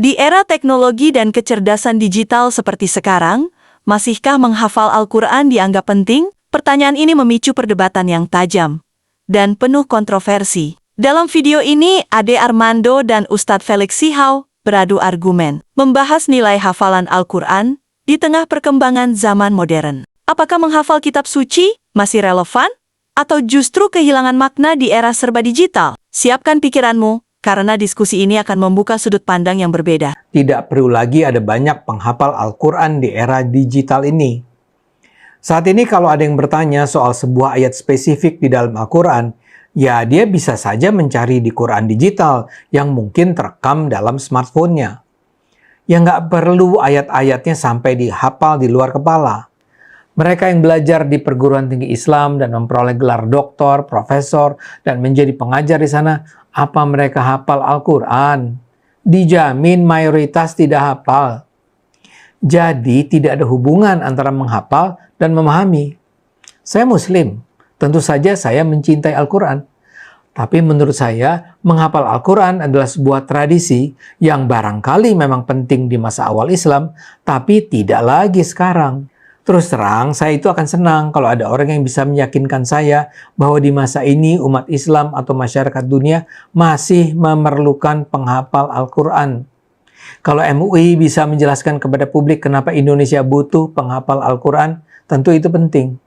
Di era teknologi dan kecerdasan digital seperti sekarang, masihkah menghafal Al-Quran dianggap penting? Pertanyaan ini memicu perdebatan yang tajam dan penuh kontroversi. Dalam video ini, Ade Armando dan Ustadz Felix Sihau beradu argumen, membahas nilai hafalan Al-Quran di tengah perkembangan zaman modern. Apakah menghafal kitab suci masih relevan? Atau justru kehilangan makna di era serba digital? Siapkan pikiranmu, karena diskusi ini akan membuka sudut pandang yang berbeda. Tidak perlu lagi ada banyak penghafal Al-Quran di era digital ini. Saat ini kalau ada yang bertanya soal sebuah ayat spesifik di dalam Al-Quran, ya dia bisa saja mencari di Quran digital yang mungkin terekam dalam smartphone-nya. Ya nggak perlu ayat-ayatnya sampai dihafal di luar kepala. Mereka yang belajar di perguruan tinggi Islam dan memperoleh gelar doktor, profesor, dan menjadi pengajar di sana, apa mereka hafal Al-Quran? Dijamin mayoritas tidak hafal. Jadi tidak ada hubungan antara menghafal dan memahami. Saya Muslim, tentu saja saya mencintai Al-Quran. Tapi menurut saya, menghafal Al-Quran adalah sebuah tradisi yang barangkali memang penting di masa awal Islam, tapi tidak lagi sekarang. Terus terang, saya itu akan senang kalau ada orang yang bisa meyakinkan saya bahwa di masa ini umat Islam atau masyarakat dunia masih memerlukan penghafal Al-Quran. Kalau MUI bisa menjelaskan kepada publik kenapa Indonesia butuh penghafal Al-Quran, tentu itu penting.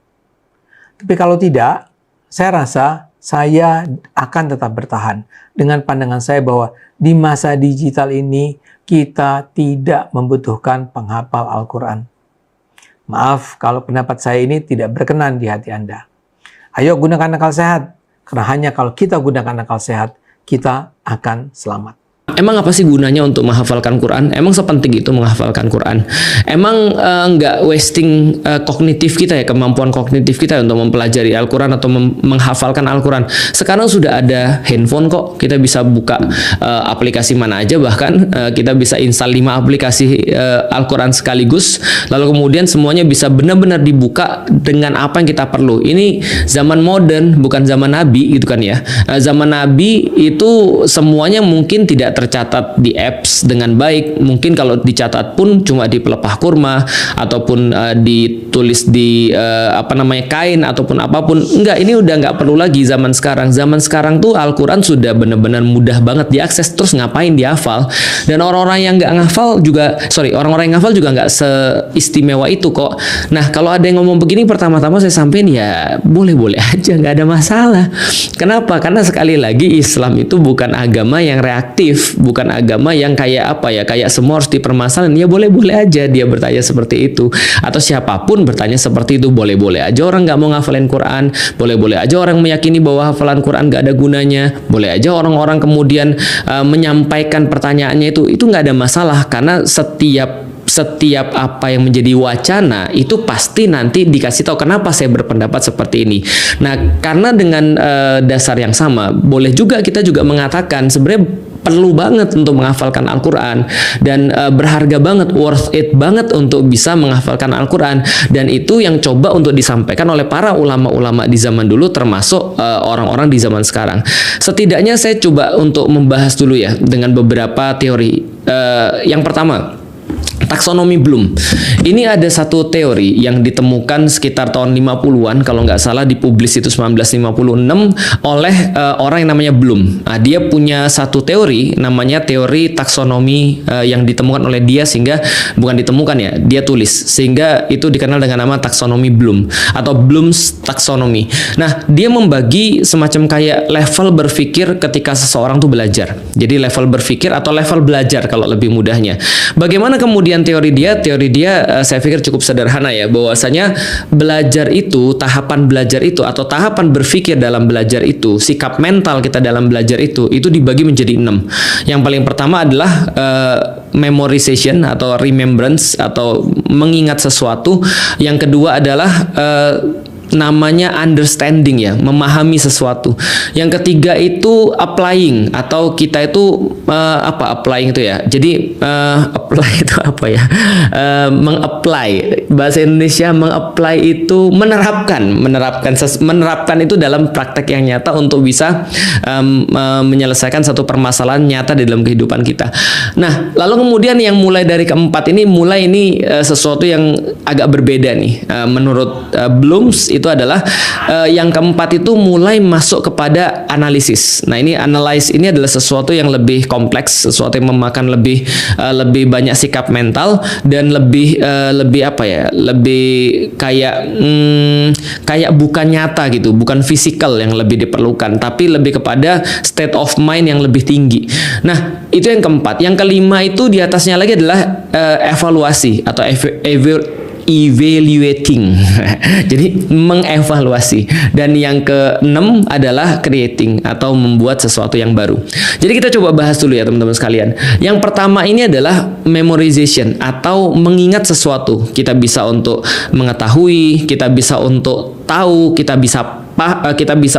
Tapi kalau tidak, saya rasa saya akan tetap bertahan dengan pandangan saya bahwa di masa digital ini kita tidak membutuhkan penghafal Al-Quran. Maaf kalau pendapat saya ini tidak berkenan di hati Anda. Ayo gunakan akal sehat, karena hanya kalau kita gunakan akal sehat, kita akan selamat. Emang apa sih gunanya untuk menghafalkan Quran? Emang sepenting itu menghafalkan Quran? Emang nggak wasting kognitif kita ya, kemampuan kognitif kita untuk mempelajari Al-Quran atau menghafalkan Al-Quran? Sekarang sudah ada handphone kok, kita bisa buka aplikasi mana aja, bahkan kita bisa install 5 aplikasi Al-Quran sekaligus, lalu kemudian semuanya bisa benar-benar dibuka dengan apa yang kita perlu. Ini zaman modern, bukan zaman Nabi gitu kan ya. Zaman Nabi itu semuanya mungkin tidak tercatat di apps dengan baik. Mungkin kalau dicatat pun cuma di pelepah kurma ataupun ditulis di kain ataupun apapun. Enggak, ini udah nggak perlu lagi zaman sekarang. Zaman sekarang tuh Al-Quran sudah benar-benar mudah banget diakses. Terus ngapain dihafal? Dan orang-orang yang nggak ngafal juga, orang-orang yang ngafal juga nggak seistimewa itu kok. Nah, kalau ada yang ngomong begini, pertama-tama saya sampein ya boleh-boleh aja, nggak ada masalah. Kenapa? Karena sekali lagi Islam itu bukan agama yang reaktif, bukan agama yang kayak kayak semua harus dipermasalahin. Ya boleh-boleh aja dia bertanya seperti itu, atau siapapun bertanya seperti itu. Boleh-boleh aja orang nggak mau ngafalin Quran, boleh-boleh aja orang meyakini bahwa hafalan Quran nggak ada gunanya, boleh aja orang-orang kemudian menyampaikan pertanyaannya itu nggak ada masalah, karena setiap apa yang menjadi wacana itu pasti nanti dikasih tahu kenapa saya berpendapat seperti ini. Nah, karena dengan dasar yang sama, boleh juga kita juga mengatakan sebenarnya perlu banget untuk menghafalkan Al-Quran dan berharga banget, worth it banget untuk bisa menghafalkan Al-Quran, dan itu yang coba untuk disampaikan oleh para ulama-ulama di zaman dulu, termasuk orang-orang di zaman sekarang. Setidaknya saya coba untuk membahas dulu ya dengan beberapa teori. Yang pertama, taksonomi Bloom. Ini ada satu teori yang ditemukan sekitar tahun 50-an, kalau nggak salah dipublis itu 1956 oleh orang yang namanya Bloom. Nah, dia punya satu teori namanya teori taksonomi yang ditemukan oleh dia, sehingga bukan ditemukan ya, dia tulis, sehingga itu dikenal dengan nama taksonomi Bloom atau Bloom's taxonomy. Nah, dia membagi semacam kayak level berpikir ketika seseorang tuh belajar. Jadi level berpikir atau level belajar kalau lebih mudahnya. Bagaimana kemudian teori dia saya pikir cukup sederhana ya, bahwasanya belajar itu, tahapan belajar itu atau tahapan berpikir dalam belajar itu, sikap mental kita dalam belajar itu dibagi menjadi 6. Yang paling pertama adalah memorization atau remembrance atau mengingat sesuatu. Yang kedua adalah namanya understanding ya, memahami sesuatu. Yang ketiga itu applying, atau kita itu applying itu ya. Jadi apply itu apa ya? Mengapply. Bahasa Indonesia mengapply itu menerapkan itu dalam praktek yang nyata untuk bisa menyelesaikan satu permasalahan nyata di dalam kehidupan kita. Nah, lalu kemudian yang mulai dari keempat ini sesuatu yang agak berbeda nih. Menurut Blooms itu adalah yang keempat itu mulai masuk kepada analisis. Nah, ini analyze ini adalah sesuatu yang lebih kompleks, sesuatu yang memakan lebih banyak sikap mental dan lebih kayak bukan nyata gitu, bukan fisikal yang lebih diperlukan, tapi lebih kepada state of mind yang lebih tinggi. Nah, itu yang keempat. Yang kelima itu di atasnya lagi adalah evaluasi atau evaluating. Jadi mengevaluasi. Dan yang keenam adalah creating atau membuat sesuatu yang baru. Jadi kita coba bahas dulu ya teman-teman sekalian. Yang pertama ini adalah memorization atau mengingat sesuatu. Kita bisa untuk mengetahui, kita bisa untuk tahu, kita bisa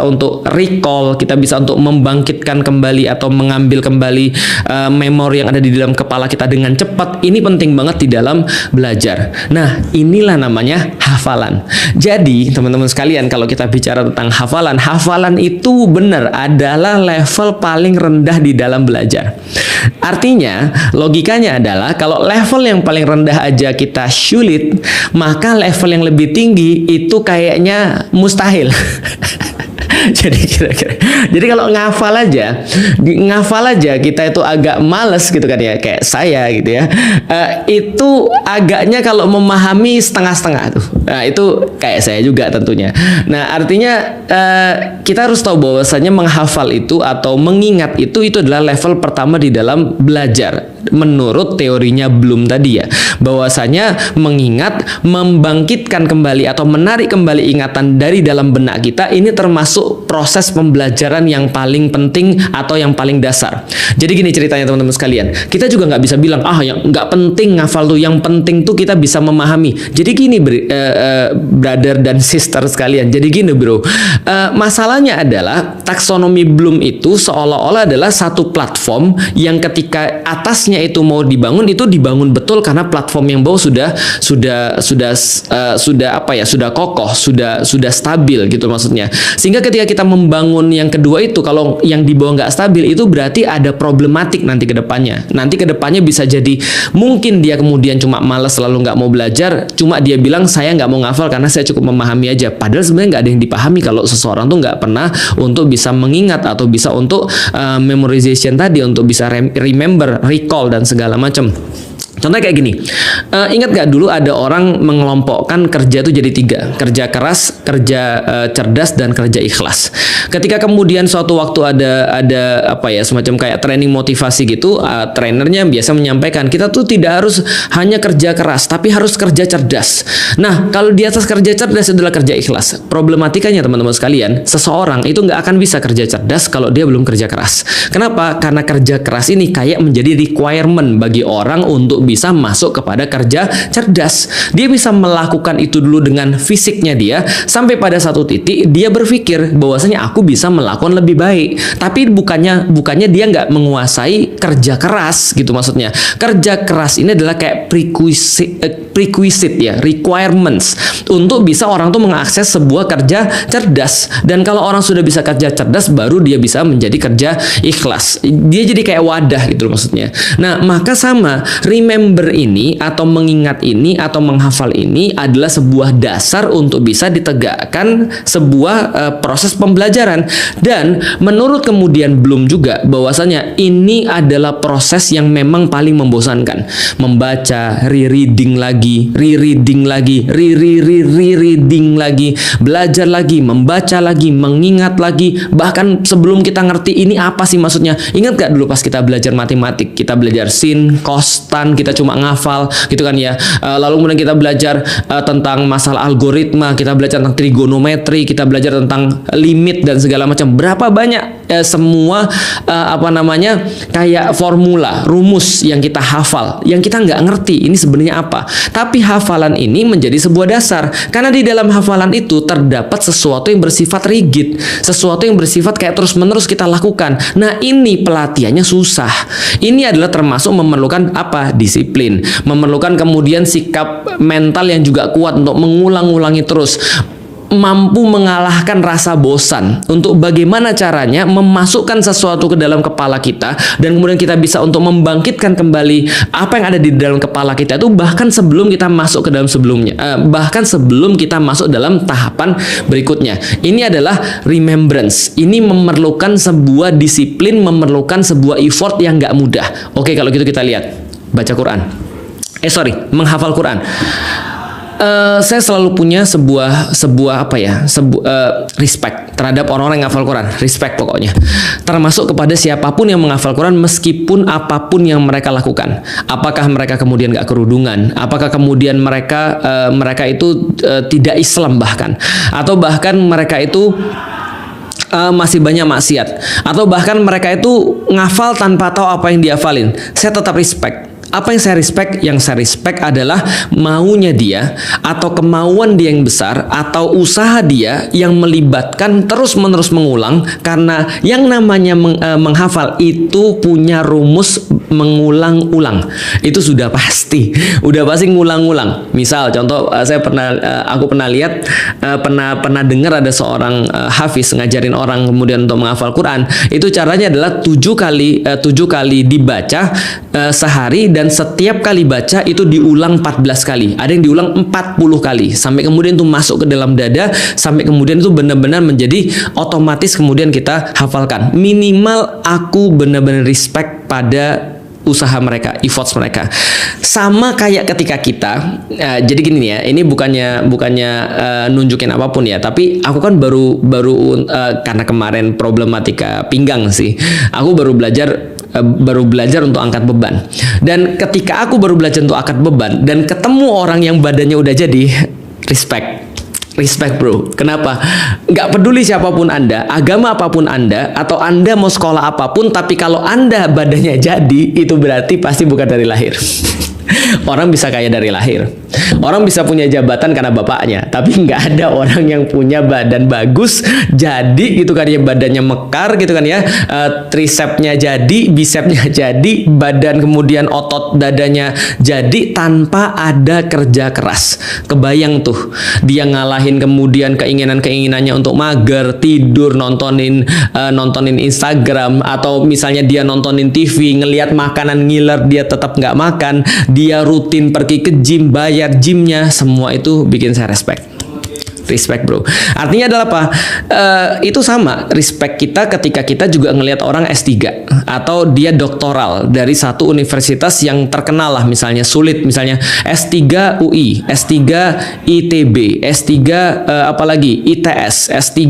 untuk recall, kita bisa untuk membangkitkan kembali atau mengambil kembali memori yang ada di dalam kepala kita dengan cepat. Ini penting banget di dalam belajar. Nah, inilah namanya hafalan. Jadi, teman-teman sekalian, kalau kita bicara tentang hafalan itu benar adalah level paling rendah di dalam belajar. Artinya, logikanya adalah kalau level yang paling rendah aja kita sulit, maka level yang lebih tinggi itu kayaknya mustahil. Jadi kalau ngafal aja kita itu agak males gitu kan ya, kayak saya gitu ya. Itu agaknya kalau memahami setengah-setengah tuh. Nah, itu kayak saya juga tentunya. Nah, artinya kita harus tahu bahwasanya menghafal itu atau mengingat itu adalah level pertama di dalam belajar. Menurut teorinya Bloom tadi ya, bahwasanya mengingat, membangkitkan kembali atau menarik kembali ingatan dari dalam benak kita, ini termasuk proses pembelajaran yang paling penting atau yang paling dasar. Jadi gini ceritanya teman-teman sekalian, kita juga nggak bisa bilang yang nggak penting ngafal tuh, yang penting tuh kita bisa memahami. Jadi gini brother dan sister sekalian, jadi gini bro, masalahnya adalah taksonomi Bloom itu seolah-olah adalah satu platform yang ketika atasnya itu mau dibangun, itu dibangun betul karena platform yang bawah sudah kokoh, sudah stabil gitu maksudnya. Sehingga ketika kita membangun yang kedua itu, kalau yang di bawah nggak stabil, itu berarti ada problematik nanti ke depannya. Nanti ke depannya bisa jadi mungkin dia kemudian cuma malas lalu nggak mau belajar, cuma dia bilang saya nggak mau ngafal karena saya cukup memahami aja. Padahal sebenarnya nggak ada yang dipahami kalau seseorang tuh nggak pernah untuk bisa mengingat atau bisa untuk memorization tadi, untuk bisa remember, recall dan segala macam. Contohnya kayak gini, ingat gak dulu ada orang mengelompokkan kerja itu jadi 3, kerja keras, kerja cerdas, dan kerja ikhlas. Ketika kemudian suatu waktu ada semacam kayak training motivasi gitu, trainernya biasa menyampaikan kita tuh tidak harus hanya kerja keras, tapi harus kerja cerdas. Nah, kalau di atas kerja cerdas adalah kerja ikhlas. Problematikanya teman-teman sekalian, seseorang itu nggak akan bisa kerja cerdas kalau dia belum kerja keras. Kenapa? Karena kerja keras ini kayak menjadi requirement bagi orang untuk bisa masuk kepada kerja cerdas. Dia bisa melakukan itu dulu dengan fisiknya dia, sampai pada satu titik dia berpikir bahwasanya aku bisa melakukan lebih baik. Tapi bukannya dia nggak menguasai kerja keras gitu maksudnya. Kerja keras ini adalah kayak prerequisite ya, requirements untuk bisa orang tuh mengakses sebuah kerja cerdas. Dan kalau orang sudah bisa kerja cerdas, baru dia bisa menjadi kerja ikhlas. Dia jadi kayak wadah gitu maksudnya. Nah, maka sama remember ini atau mengingat ini atau menghafal ini adalah sebuah dasar untuk bisa ditegakkan sebuah proses pembelajaran. Dan menurut kemudian Bloom juga bahwasanya ini adalah proses yang memang paling membosankan. Membaca, rereading lagi, rereading lagi, rereading lagi, belajar lagi, membaca lagi, mengingat lagi, bahkan sebelum kita ngerti ini apa sih maksudnya. Ingat gak dulu pas kita belajar matematik, kita belajar sin, cos, tan, kita kita cuma ngafal gitu kan ya. Lalu kemudian kita belajar tentang masalah algoritma, kita belajar tentang trigonometri, kita belajar tentang limit dan segala macam. Berapa banyak semua kayak formula, rumus yang kita hafal, yang kita nggak ngerti ini sebenarnya apa. Tapi hafalan ini menjadi sebuah dasar, karena di dalam hafalan itu terdapat sesuatu yang bersifat rigid, sesuatu yang bersifat kayak terus-menerus kita lakukan. Nah, ini pelatihannya susah. Ini adalah termasuk memerlukan disiplin, memerlukan kemudian sikap mental yang juga kuat untuk mengulang-ulangi terus, mampu mengalahkan rasa bosan untuk bagaimana caranya memasukkan sesuatu ke dalam kepala kita, dan kemudian kita bisa untuk membangkitkan kembali apa yang ada di dalam kepala kita itu bahkan sebelum kita masuk ke dalam bahkan sebelum kita masuk dalam tahapan berikutnya. Ini adalah remembrance. Ini memerlukan sebuah disiplin, memerlukan sebuah effort yang nggak mudah. Oke, kalau gitu kita lihat baca Quran. Menghafal Quran. Saya selalu punya sebuah respect terhadap orang-orang yang menghafal Quran, respect pokoknya. Termasuk kepada siapapun yang menghafal Quran, meskipun apapun yang mereka lakukan. Apakah mereka kemudian gak kerudungan? Apakah kemudian mereka itu tidak Islam bahkan? Atau bahkan mereka itu masih banyak maksiat? Atau bahkan mereka itu ngafal tanpa tahu apa yang dihafalin? Saya tetap respect. Apa yang saya respect? Yang saya respect adalah maunya dia, atau kemauan dia yang besar, atau usaha dia yang melibatkan terus-menerus mengulang, karena yang namanya menghafal itu punya rumus mengulang-ulang. Itu sudah pasti ngulang-ulang. Misal contoh, aku pernah lihat, pernah dengar ada seorang hafiz ngajarin orang kemudian untuk menghafal Quran. Itu caranya adalah 7 kali dibaca sehari, dan setiap kali baca itu diulang 14 kali. Ada yang diulang 40 kali sampai kemudian itu masuk ke dalam dada, sampai kemudian itu benar-benar menjadi otomatis kemudian kita hafalkan. Minimal aku benar-benar respect pada usaha mereka, efforts mereka. Sama kayak ketika kita, jadi gini ya, ini bukannya nunjukin apapun ya, tapi aku kan baru karena kemarin problematika pinggang sih, aku baru belajar untuk angkat beban. Dan ketika aku baru belajar untuk angkat beban dan ketemu orang yang badannya udah jadi, respect bro. Kenapa? Nggak peduli siapapun Anda, agama apapun Anda, atau Anda mau sekolah apapun, tapi kalau Anda badannya jadi, itu berarti pasti bukan dari lahir. Orang bisa kaya dari lahir, orang bisa punya jabatan karena bapaknya, tapi nggak ada orang yang punya badan bagus jadi gitu kan ya, badannya mekar gitu kan ya, tricepsnya jadi, bicepsnya jadi, badan kemudian otot dadanya jadi tanpa ada kerja keras. Kebayang tuh dia ngalahin kemudian keinginannya untuk mager, tidur, nontonin Instagram, atau misalnya dia nontonin TV, ngelihat makanan ngiler, dia tetap nggak makan, dia rutin pergi ke gym, bayar gymnya, semua itu bikin saya respect bro. Artinya adalah apa? Itu sama respect kita ketika kita juga ngelihat orang S3 atau dia doktoral dari satu universitas yang terkenal lah, misalnya sulit, misalnya S3 UI, S3 ITB, S3 apalagi ITS, S3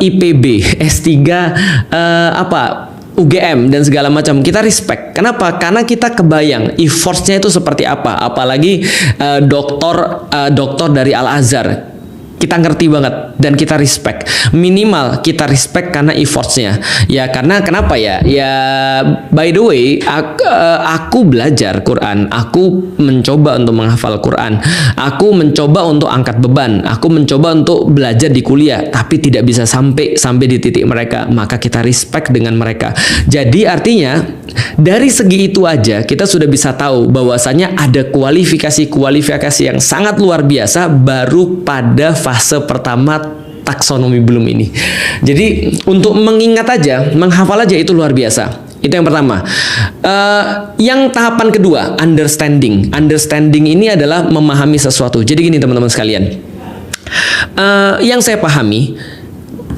IPB, S3 UGM dan segala macam. Kita respect. Kenapa? Karena kita kebayang effortsnya itu seperti apa. Apalagi doktor dari Al-Azhar. Kita ngerti banget dan kita respect. Minimal kita respect karena effortsnya. Ya karena kenapa ya? Ya by the way, aku belajar Quran. Aku mencoba untuk menghafal Quran. Aku mencoba untuk angkat beban. Aku mencoba untuk belajar di kuliah, tapi tidak bisa sampai di titik mereka. Maka kita respect dengan mereka. Jadi artinya dari segi itu aja kita sudah bisa tahu bahwasanya ada kualifikasi yang sangat luar biasa baru pada fase pertama taksonomi belum ini. Jadi untuk mengingat aja, menghafal aja itu luar biasa. Itu yang pertama. Yang tahapan kedua, understanding. Understanding ini adalah memahami sesuatu. Jadi gini teman-teman sekalian. Yang saya pahami,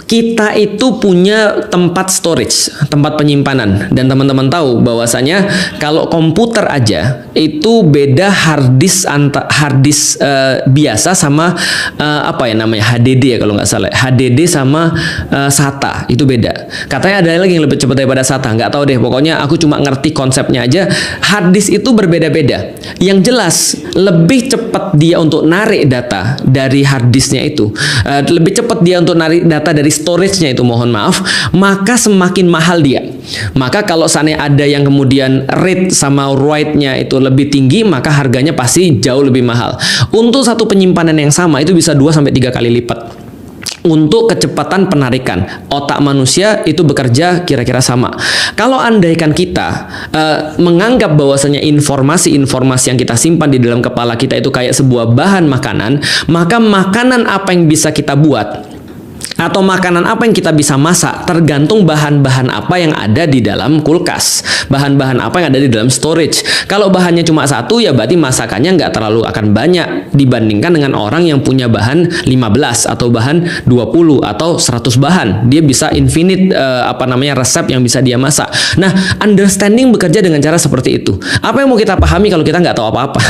kita itu punya tempat storage, tempat penyimpanan, dan teman-teman tahu bahwasanya kalau komputer aja itu beda hard disk biasa sama apa ya namanya HDD ya kalau nggak salah, HDD sama SATA itu beda. Katanya ada lagi yang lebih cepat daripada SATA, nggak tahu deh. Pokoknya aku cuma ngerti konsepnya aja. Hard disk itu berbeda-beda. Yang jelas lebih cepat dia untuk narik data dari hard disknya itu, lebih cepat dia untuk narik data dari storage-nya itu, mohon maaf, maka semakin mahal dia. Maka kalau seandainya ada yang kemudian read sama write-nya itu lebih tinggi, maka harganya pasti jauh lebih mahal. Untuk satu penyimpanan yang sama itu bisa 2-3 kali lipat. Untuk kecepatan penarikan, otak manusia itu bekerja kira-kira sama. Kalau andaikan kita menganggap bahwasanya informasi-informasi yang kita simpan di dalam kepala kita itu kayak sebuah bahan makanan, maka makanan apa yang bisa kita buat atau makanan apa yang kita bisa masak tergantung bahan-bahan apa yang ada di dalam kulkas, bahan-bahan apa yang ada di dalam storage. Kalau bahannya cuma satu, ya berarti masakannya nggak terlalu akan banyak dibandingkan dengan orang yang punya bahan 15 atau bahan 20 atau 100 bahan. Dia bisa infinite resep yang bisa dia masak. Nah, understanding bekerja dengan cara seperti itu. Apa yang mau kita pahami kalau kita nggak tahu apa-apa?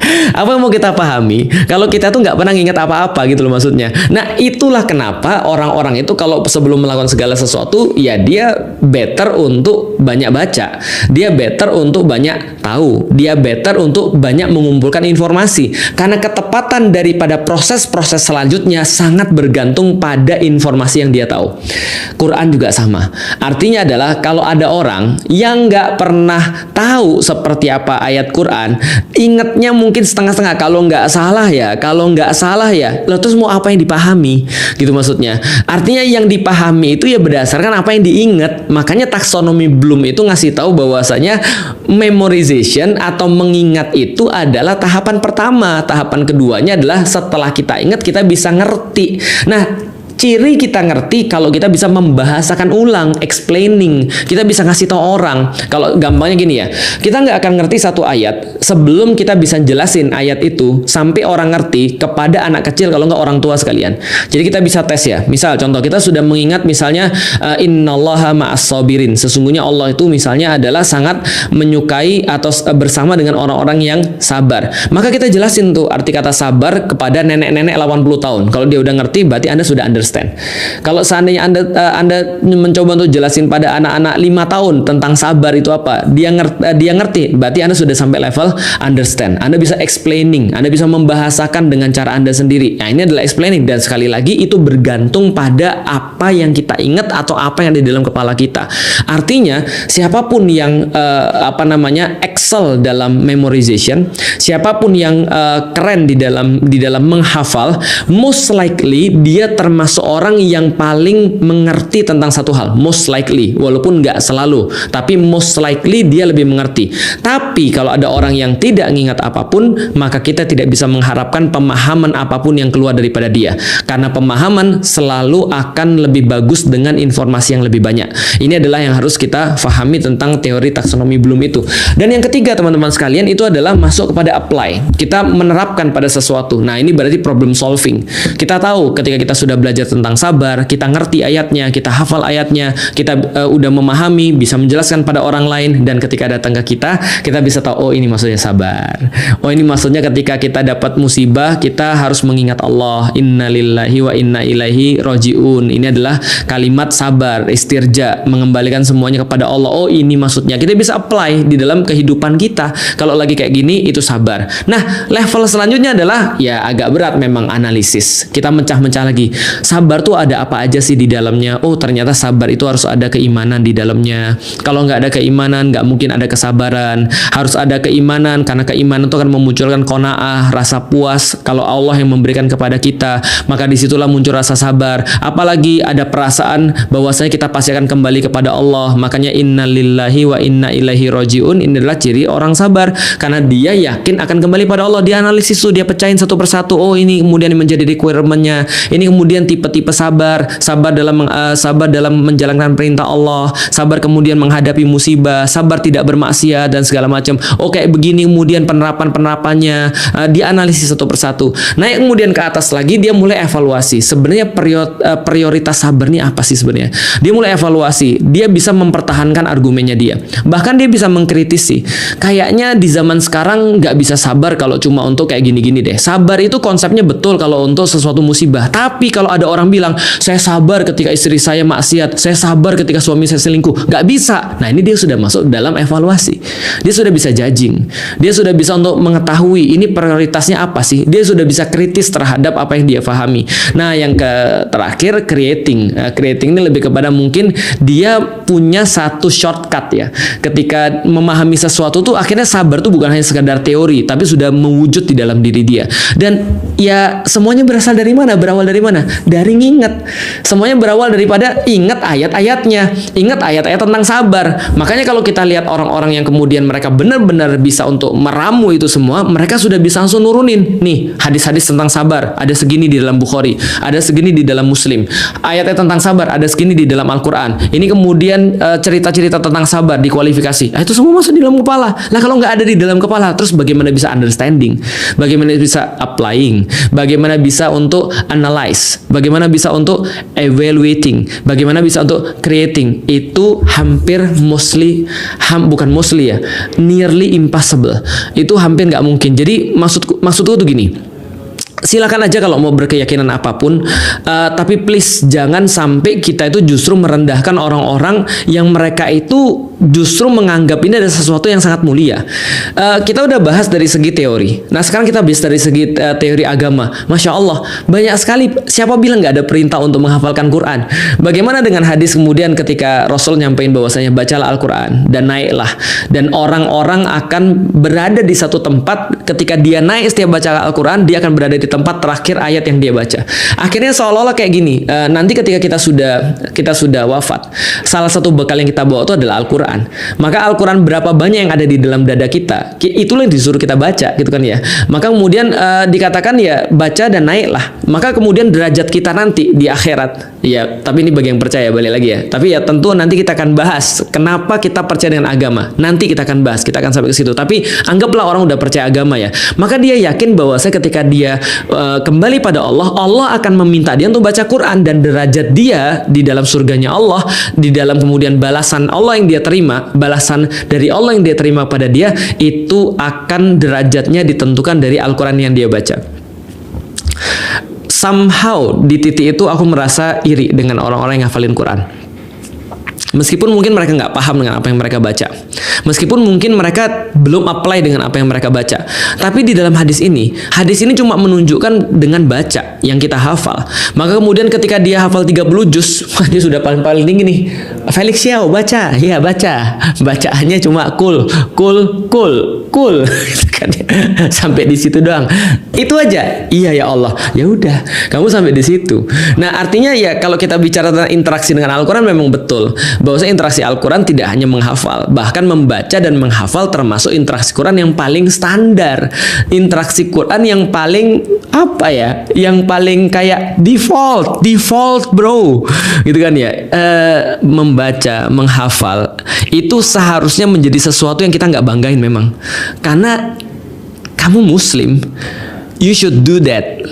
Apa yang mau kita pahami kalau kita tuh nggak pernah nginget apa-apa gitu loh maksudnya. Nah, itulah kenapa orang-orang itu kalau sebelum melakukan segala sesuatu, ya dia better untuk banyak baca, dia better untuk banyak tahu, dia better untuk banyak mengumpulkan informasi, karena ketepatan daripada proses-proses selanjutnya sangat bergantung pada informasi yang dia tahu. Quran juga sama. Artinya adalah kalau ada orang yang nggak pernah tahu seperti apa ayat Quran, ingatnya mungkin setengah-setengah, kalau nggak salah ya, lalu terus mau apa yang dipahami gitu maksudnya. Artinya yang dipahami itu ya berdasarkan apa yang diingat. Makanya taksonomi Bloom itu ngasih tahu bahwasanya memorization atau mengingat itu adalah tahapan pertama. Tahapan keduanya adalah setelah kita ingat kita bisa ngerti. Nah, ciri kita ngerti kalau kita bisa membahasakan ulang, explaining. Kita bisa ngasih tahu orang. Kalau gampangnya gini ya, kita nggak akan ngerti satu ayat sebelum kita bisa jelasin ayat itu sampai orang ngerti kepada anak kecil, kalau nggak orang tua sekalian. Jadi kita bisa tes ya. Misal contoh, kita sudah mengingat misalnya innallaha ma'as sabirin. Sesungguhnya Allah itu misalnya adalah sangat menyukai atau bersama dengan orang-orang yang sabar. Maka kita jelasin tuh arti kata sabar kepada nenek-nenek 80 tahun. Kalau dia udah ngerti, berarti Anda sudah understand. Kalau seandainya Anda mencoba untuk jelasin pada anak-anak 5 tahun tentang sabar itu apa, dia ngerti, berarti Anda sudah sampai level understand. Anda bisa explaining, Anda bisa membahasakan dengan cara Anda sendiri. Nah, ini adalah explaining, dan sekali lagi itu bergantung pada apa yang kita ingat atau apa yang ada di dalam kepala kita. Artinya, siapapun yang excel dalam memorization, siapapun yang keren di dalam menghafal, most likely dia termasuk orang yang paling mengerti tentang satu hal. Most likely, walaupun nggak selalu, tapi most likely dia lebih mengerti. Tapi kalau ada orang yang tidak mengingat apapun, maka kita tidak bisa mengharapkan pemahaman apapun yang keluar daripada dia, karena pemahaman selalu akan lebih bagus dengan informasi yang lebih banyak. Ini adalah yang harus kita fahami tentang teori taksonomi Bloom itu. Dan yang ketiga, teman-teman sekalian, itu adalah masuk kepada apply. Kita menerapkan pada sesuatu. Nah, ini berarti problem solving. Kita tahu ketika kita sudah belajar tentang sabar, kita ngerti ayatnya, kita hafal ayatnya, kita udah memahami, bisa menjelaskan pada orang lain, dan ketika datang ke kita bisa tahu, oh ini maksudnya sabar. Oh ini maksudnya ketika kita dapat musibah, kita harus mengingat Allah, innalillahi wa inna ilaihi roji'un. Ini adalah kalimat sabar, istirja, mengembalikan semuanya kepada Allah. Oh ini maksudnya. Kita bisa apply di dalam kehidupan kita. Kalau lagi kayak gini, itu sabar. Nah, level selanjutnya adalah ya agak berat memang, analisis. Kita mencah-mencah lagi. Sabar tuh ada apa aja sih di dalamnya? Oh ternyata sabar itu harus ada keimanan di dalamnya. Kalau nggak ada keimanan, nggak mungkin ada kesabaran. Harus ada keimanan, karena keimanan itu akan memunculkan qanaah, rasa puas. Kalau Allah yang memberikan kepada kita, maka disitulah muncul rasa sabar. Apalagi ada perasaan bahwasanya kita pasti akan kembali kepada Allah. Makanya innalillahi wa inna ilaihi roji'un. Ini adalah ciri orang sabar, karena dia yakin akan kembali pada Allah. Dia analisis tuh, dia pecahin satu persatu. Oh ini kemudian menjadi requirement-nya, ini kemudian tipe tipe-tipe sabar, sabar dalam menjalankan perintah Allah, sabar kemudian menghadapi musibah, sabar tidak bermaksiat dan segala macam. Oh kayak begini kemudian penerapannya, dia analisis satu persatu. Naik kemudian ke atas lagi, dia mulai evaluasi. Sebenarnya prioritas sabar ini apa sih sebenarnya? Dia mulai evaluasi, dia bisa mempertahankan argumennya dia. Bahkan dia bisa mengkritisi. Kayaknya di zaman sekarang nggak bisa sabar kalau cuma untuk kayak gini-gini deh. Sabar itu konsepnya betul kalau untuk sesuatu musibah. Tapi kalau ada orang bilang, saya sabar ketika istri saya maksiat, saya sabar ketika suami saya selingkuh, nggak bisa. Nah ini dia sudah masuk dalam evaluasi. Dia sudah bisa judging. Dia sudah bisa untuk mengetahui ini prioritasnya apa sih. Dia sudah bisa kritis terhadap apa yang dia pahami. Nah yang terakhir creating. Creating ini lebih kepada mungkin dia punya satu shortcut ya. Ketika memahami sesuatu tuh akhirnya sabar tuh bukan hanya sekadar teori, tapi sudah mewujud di dalam diri dia. Dan ya semuanya berasal dari mana? Berawal dari mana? Dari nginget. Semuanya berawal daripada ingat ayat-ayatnya, ingat ayat-ayat tentang sabar. Makanya kalau kita lihat orang-orang yang kemudian mereka benar-benar bisa untuk meramu itu semua, mereka sudah bisa langsung nurunin. Nih, hadis-hadis tentang sabar ada segini di dalam Bukhari, ada segini di dalam Muslim. Ayat-ayat tentang sabar ada segini di dalam Al-Quran. Ini kemudian cerita-cerita tentang sabar dikualifikasi. Itu semua masuk di dalam kepala. Nah kalau nggak ada di dalam kepala, terus bagaimana bisa understanding? Bagaimana bisa applying? Bagaimana bisa untuk analyze? Bagaimana bisa untuk evaluating? Bagaimana bisa untuk creating? Itu hampir bukan mostly ya, nearly impossible. Itu hampir nggak mungkin. Jadi maksudku tuh gini. Silakan aja kalau mau berkeyakinan apapun, tapi please jangan sampai kita itu justru merendahkan orang-orang yang mereka itu justru menganggap ini ada sesuatu yang sangat mulia. Kita udah bahas dari segi teori. Nah sekarang kita bahas dari segi teori agama. Masya Allah, banyak sekali. Siapa bilang nggak ada perintah untuk menghafalkan Quran? Bagaimana dengan hadis kemudian ketika Rasul nyampein bahwasanya bacalah Al-Quran dan naiklah, dan orang-orang akan berada di satu tempat. Ketika dia naik setiap baca Al-Quran, dia akan berada di tempat terakhir ayat yang dia baca. Akhirnya seolah-olah kayak gini, nanti ketika kita sudah wafat, salah satu bekal yang kita bawa itu adalah Al-Quran. Maka Al-Quran berapa banyak yang ada di dalam dada kita, itulah yang disuruh kita baca gitu kan ya. Maka kemudian dikatakan ya baca dan naiklah. Maka kemudian derajat kita nanti di akhirat, ya tapi ini bagi yang percaya, balik lagi ya. Tapi ya tentu nanti kita akan bahas kenapa kita percaya dengan agama. Nanti kita akan bahas, kita akan sampai ke situ. Tapi anggaplah orang udah percaya agama ya, maka dia yakin bahwa ketika dia kembali pada Allah, Allah akan meminta dia untuk baca Quran, dan derajat dia di dalam surganya Allah, di dalam kemudian balasan Allah yang dia terima, balasan dari Allah yang dia terima pada dia, itu akan derajatnya ditentukan dari Al-Quran yang dia baca. Somehow di titik itu aku merasa iri dengan orang-orang yang hafalin Quran. Meskipun mungkin mereka nggak paham dengan apa yang mereka baca, meskipun mungkin mereka belum apply dengan apa yang mereka baca, tapi di dalam hadis ini cuma menunjukkan dengan baca yang kita hafal. Maka kemudian ketika dia hafal 30 juz, dia sudah paling tinggi nih. Felix Xiao baca, ya baca, bacaannya cuma kul kan ya. Sampai di situ doang. Itu aja. Iya ya Allah. Ya udah, kamu sampai di situ. Nah, artinya ya kalau kita bicara tentang interaksi dengan Al-Qur'an, memang betul bahwasanya interaksi Al-Qur'an tidak hanya menghafal, bahkan membaca dan menghafal termasuk interaksi Quran yang paling standar. Interaksi Quran yang paling apa ya? Yang paling kayak default bro. Gitu kan ya. Membaca, menghafal itu seharusnya menjadi sesuatu yang kita nggak banggain memang. Karena kamu Muslim, you should do that.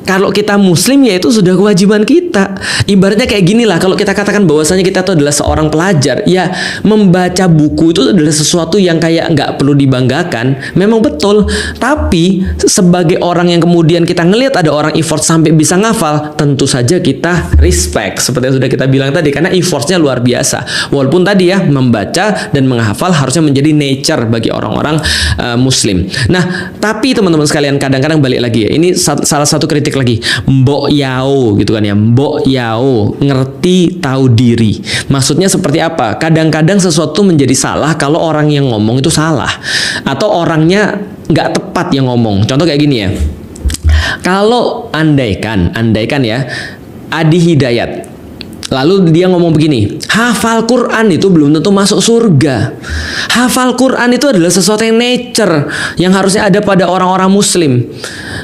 Kalau kita Muslim ya itu sudah kewajiban kita. Ibaratnya kayak gini lah, kalau kita katakan bahwasanya kita itu adalah seorang pelajar, ya membaca buku itu adalah sesuatu yang kayak nggak perlu dibanggakan. Memang betul. Tapi sebagai orang yang kemudian kita ngelihat ada orang effort sampai bisa ngafal, tentu saja kita respect. Seperti yang sudah kita bilang tadi, karena effortnya luar biasa. Walaupun tadi ya membaca dan menghafal harusnya menjadi nature bagi orang-orang Muslim. Nah, tapi teman-teman sekalian, kadang-kadang balik lagi ya. Ini salah satu kritik lagi, mbok yao gitu kan ya, mbok yao, ngerti tahu diri. Maksudnya seperti apa? Kadang-kadang sesuatu menjadi salah kalau orang yang ngomong itu salah, atau orangnya nggak tepat yang ngomong. Contoh kayak gini ya, kalau andaikan ya Adi Hidayat, lalu dia ngomong begini, hafal Quran itu belum tentu masuk surga. Hafal Quran itu adalah sesuatu yang nature, yang harusnya ada pada orang-orang Muslim.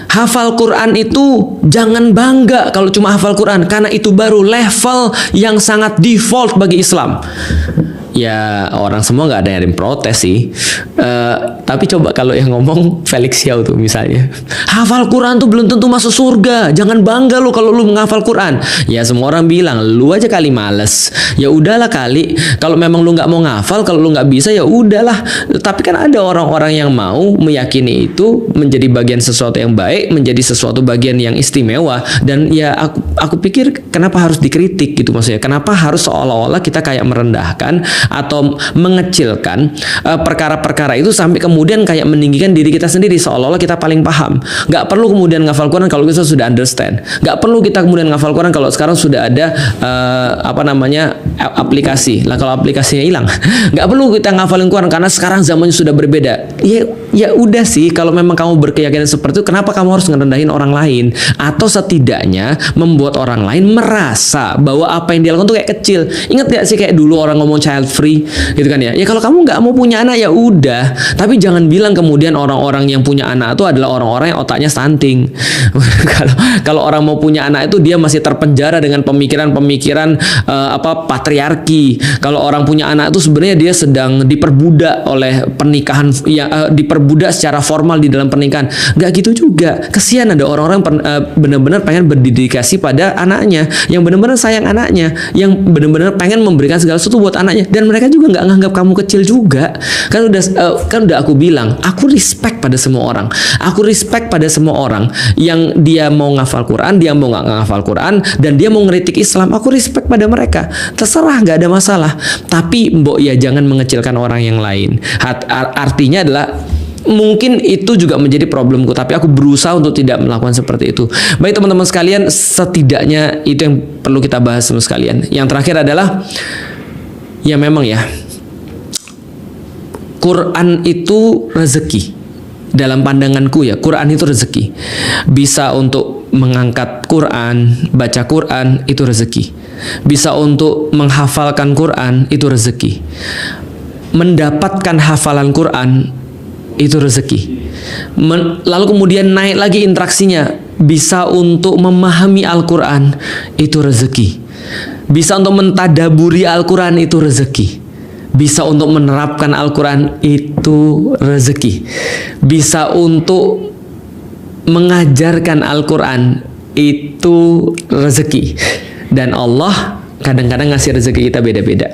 Hafal Quran itu jangan bangga kalau cuma hafal Quran, karena itu baru level yang sangat default bagi Islam. Ya orang semua nggak ada yang protes sih. Tapi coba kalau yang ngomong Felix Xiao tuh misalnya, hafal Quran tuh belum tentu masuk surga. Jangan bangga lu kalau lu menghafal Quran. Ya semua orang bilang lu aja kali males. Ya udahlah kali. Kalau memang lu nggak mau ngafal, kalau lu nggak bisa ya udahlah. Tapi kan ada orang-orang yang mau meyakini itu menjadi bagian sesuatu yang baik, menjadi sesuatu bagian yang istimewa. Dan ya aku pikir kenapa harus dikritik gitu maksudnya? Kenapa harus seolah-olah kita kayak merendahkan atau mengecilkan perkara-perkara itu sampai kemudian kayak meninggikan diri kita sendiri seolah-olah kita paling paham. Nggak perlu kemudian ngafal Quran kalau kita sudah understand. Nggak perlu kita kemudian ngafal Quran kalau sekarang sudah ada aplikasi. Lah kalau aplikasinya hilang, nggak perlu kita ngafalin Quran karena sekarang zamannya sudah berbeda. Ya udah sih, kalau memang kamu berkeyakinan seperti itu, kenapa kamu harus ngerendahin orang lain? Atau setidaknya membuat orang lain merasa bahwa apa yang dia lakukan itu kayak kecil. Ingat gak sih kayak dulu orang ngomong child free gitu kan ya? Ya kalau kamu nggak mau punya anak ya udah, tapi jangan bilang kemudian orang-orang yang punya anak itu adalah orang-orang yang otaknya stunting. Kalau orang mau punya anak itu dia masih terpenjara dengan pemikiran-pemikiran patriarki. Kalau orang punya anak itu sebenarnya dia sedang diperbudak oleh pernikahan, diperbudak secara formal di dalam pernikahan. Nggak gitu juga. Kesian ada orang-orang benar-benar pengen berdedikasi pada anaknya, yang benar-benar sayang anaknya, yang benar-benar pengen memberikan segala sesuatu buat anaknya, dan mereka juga nggak nganggap kamu kecil juga. Kan udah aku bilang, aku respect pada semua orang. Aku respect pada semua orang yang dia mau ngafal Quran, dia mau nggak ngafal Quran, dan dia mau ngeritik Islam. Aku respect pada mereka. Terserah, nggak ada masalah. Tapi mbok ya jangan mengecilkan orang yang lain. Artinya adalah mungkin itu juga menjadi problemku, tapi aku berusaha untuk tidak melakukan seperti itu. Baik teman-teman sekalian, setidaknya itu yang perlu kita bahas semua sekalian. Yang terakhir adalah ya memang ya, Quran itu rezeki. Dalam pandanganku ya, Quran itu rezeki. Bisa untuk mengangkat Quran, baca Quran, itu rezeki. Bisa untuk menghafalkan Quran, itu rezeki. Mendapatkan hafalan Quran, itu rezeki. Lalu kemudian naik lagi interaksinya, bisa untuk memahami Al-Quran, itu rezeki. Bisa untuk mentadaburi Al-Quran, itu rezeki. Bisa untuk menerapkan Al-Quran, itu rezeki. Bisa untuk mengajarkan Al-Quran, itu rezeki. Dan Allah kadang-kadang ngasih rezeki kita beda-beda.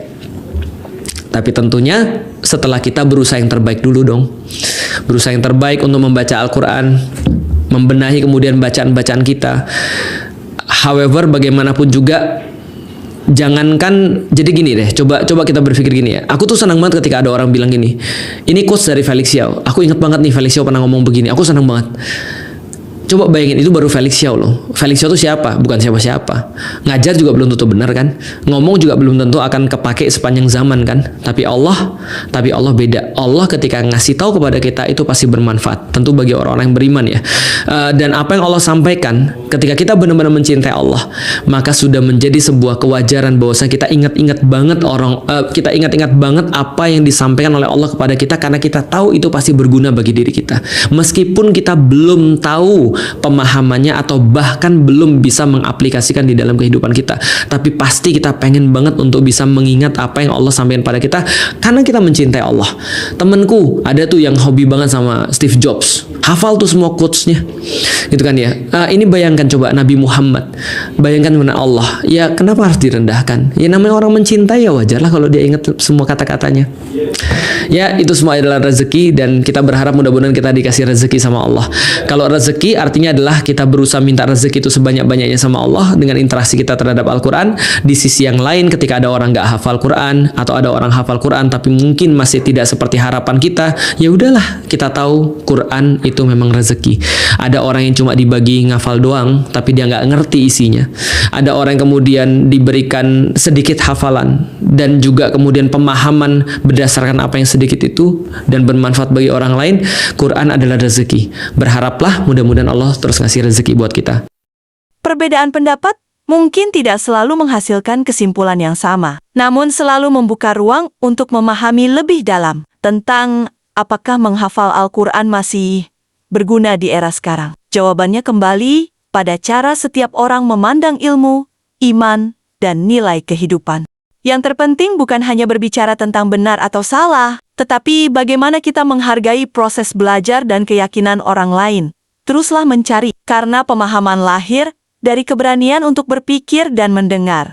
Tapi tentunya setelah kita berusaha yang terbaik dulu dong. Berusaha yang terbaik untuk membaca Al-Quran, membenahi kemudian bacaan-bacaan kita. However, bagaimanapun juga, jangankan, jadi gini deh, coba kita berpikir gini ya. Aku tuh senang banget ketika ada orang bilang gini, ini quotes dari Felix Xiao. Aku ingat banget nih, Felix Xiao pernah ngomong begini. Aku senang banget. Coba bayangin, itu baru Felix Xiao loh. Felix Xiao itu siapa? Bukan siapa-siapa. Ngajar juga belum tentu benar kan? Ngomong juga belum tentu akan kepake sepanjang zaman kan? Tapi Allah beda. Allah ketika ngasih tahu kepada kita itu pasti bermanfaat. Tentu bagi orang-orang yang beriman ya. Dan apa yang Allah sampaikan, ketika kita benar-benar mencintai Allah, maka sudah menjadi sebuah kewajaran bahwasanya kita ingat-ingat banget kita ingat-ingat banget apa yang disampaikan oleh Allah kepada kita, karena kita tahu itu pasti berguna bagi diri kita. Meskipun kita belum tahu pemahamannya atau bahkan belum bisa mengaplikasikan di dalam kehidupan kita, tapi pasti kita pengen banget untuk bisa mengingat apa yang Allah sampaikan pada kita karena kita mencintai Allah. Temenku ada tuh yang hobi banget sama Steve Jobs, hafal tuh semua quotes-nya gitu kan ya. Ini bayangkan coba Nabi Muhammad, bayangkan mana Allah, ya kenapa harus direndahkan? Ya namanya orang mencintai, ya wajarlah kalau dia ingat semua kata-katanya. Ya itu semua adalah rezeki, dan kita berharap mudah-mudahan kita dikasih rezeki sama Allah. Kalau rezeki artinya adalah kita berusaha minta rezeki itu sebanyak-banyaknya sama Allah dengan interaksi kita terhadap Al-Quran. Di sisi yang lain, ketika ada orang nggak hafal Quran atau ada orang hafal Quran tapi mungkin masih tidak seperti harapan kita, ya udahlah, kita tahu Quran itu memang rezeki. Ada orang yang cuma dibagi ngafal doang tapi dia nggak ngerti isinya. Ada orang yang kemudian diberikan sedikit hafalan dan juga kemudian pemahaman berdasarkan apa yang sedikit itu dan bermanfaat bagi orang lain. Quran adalah rezeki. Berharaplah mudah-mudahan Allah terus ngasih rezeki buat kita. Perbedaan pendapat mungkin tidak selalu menghasilkan kesimpulan yang sama, namun selalu membuka ruang untuk memahami lebih dalam tentang apakah menghafal Al-Quran masih berguna di era sekarang. Jawabannya kembali pada cara setiap orang memandang ilmu, iman, dan nilai kehidupan. Yang terpenting bukan hanya berbicara tentang benar atau salah, tetapi bagaimana kita menghargai proses belajar dan keyakinan orang lain. Teruslah mencari, karena pemahaman lahir dari keberanian untuk berpikir dan mendengar.